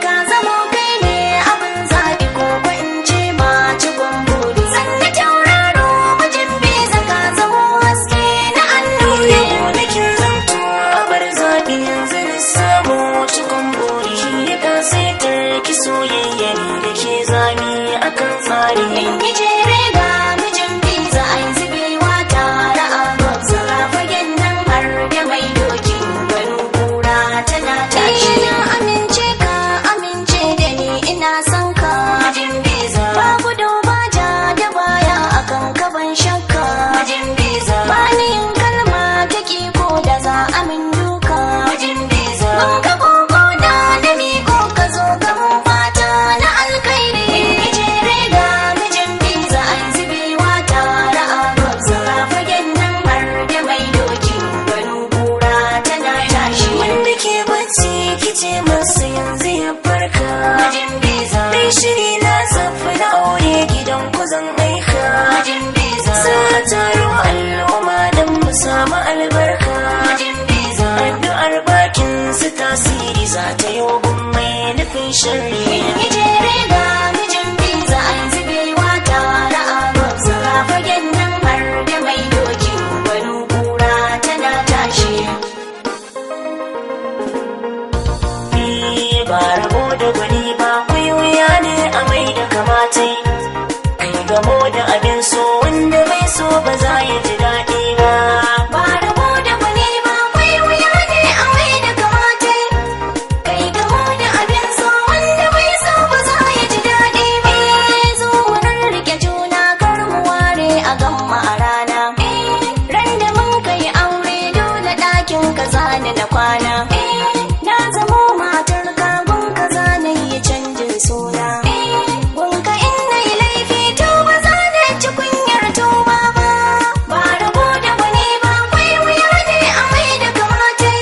ka zamo kai ne abin zaɓi ko in ce ma cikon buri. Sannan tauraro mijin biza ka zamo haske na annuri. Yau da kin zanto abar zaɓi yanzu na samu cikon buri. Ya kasaitar ki soyayya ne da ke zami akan tsari. In yi jere ga mijin biza an zubewa tare a gwabza. Fagen nan har da mai doki gano kura tana tashi. Na amince ka amince da ni ina son ka mijin biza. Ba gudu ba ja da baya akan kaban shakka mijin biza. Ba ni yin kalma ta ko da za amin duka mijin biza. Ban ka koko da miko ka zo ka mun fata na alkairi. Jere ga mijin biza an zubewa tare a gwabza. Fagen nan har da mai doki gano kura tana tashi. Wanda ke bacci kice masa yanzu ya farka Mijin biza dai shiri na zafi na aure gidan ku zan aika mijin biza sa taro al'umma don mu samu albarka mijin biza addu'ar bakin su tasiri za ta yi gun mai nufin sharri. yi jere ga mijin biza an zubewa tare a gwabza. Fagen nan har da mai doki gano kura tana tashi. Ba rabo da gwani ba kwai wuya ne a mai da kamatai kai gamo da abin so wanda bai so ba za ya ji daɗi ba. Ba rabo da wani ba kwai wuya ne a mai da kamata. Kai gamo da abin so wanda bai so ba za ya ji daɗi ba. Zo wurin rike juna kar mu ware a gamma a rana. Ran da mun kai aure dole ɗakin ka zani na kwana. Na zamo matar ka gun ka zani yi canjin suna. Gun ka in na yi laifi to ba za na ci kunyar tuba ba. Ba rabo da wani ba kwai wuya ne a mai da kamata.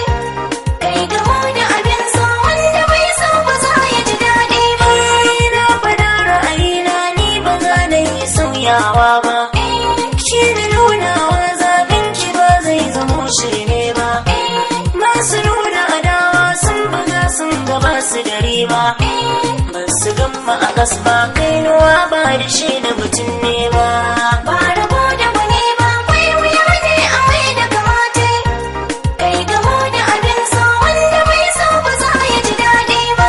Kai gamo da abin so wanda bai so ba za ya ji daɗi ba. Na faɗa ra'ayina ni ba za na yi sauyawa ba. Ki da nunawa zaɓin ki ba zai zamo shirme ba. Masu nuna adawa sun buga sun gaba su da riba. Ba su gama a gas ba kai nuwa ba da shi da mutum ne ba. Ba rabo da wani ba kwai wuya ne a mai da kamata. Kai gamo da abin so wanda bai so ba za ya ji daɗi ba.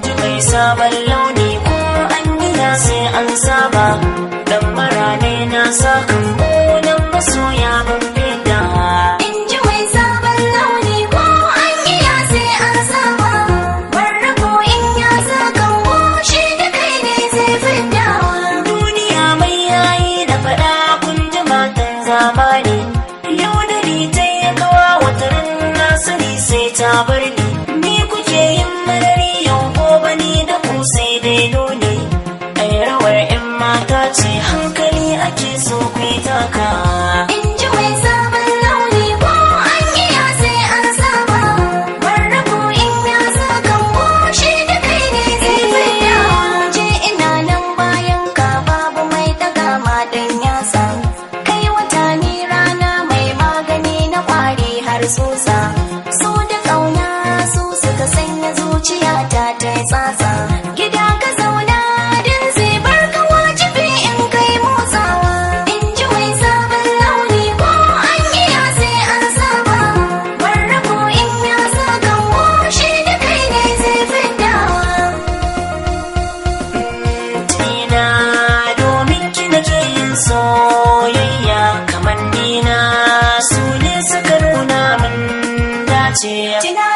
Ji mai sabon launi ko an gina sai an saba. Dan marane na sa kan gonan masoya ban fita. In ji mai sabon launi ko an iya sai an saba. Barrako in ya sa kango shi da kai ne zai fiddawa. Duniya mai yayi da faɗa kun ji matan zamani. Yau da ta ya kawa watarin na sani sai ta bar ni. Ni kuke yin marari yau gobe ni da ku sai dai nuni. Ai rawar 'yan mata ce hankali ake so ku yi taka. In ji mai sabon launi ko an iya sai an saba. Barrako in ya sa kango shi da kai ne zai fiddawa. Je ina nan bayan ka babu mai daga ma dan yasa. Kai wata ni rana mai magani na kwari har tsutsa. So da ƙauna su suka sanya zuciyata ta yi tsatsa. Gida ka zauna din zai bar ka wajibi in kai motsawa. In ji mai sabon launi ko an iya sai an saba. Barrako in ya sa kango shi da kai ne zai fiddawa. Tina domin ki nake yin soyayya kamar nina su ne suka nuna min dace. Tina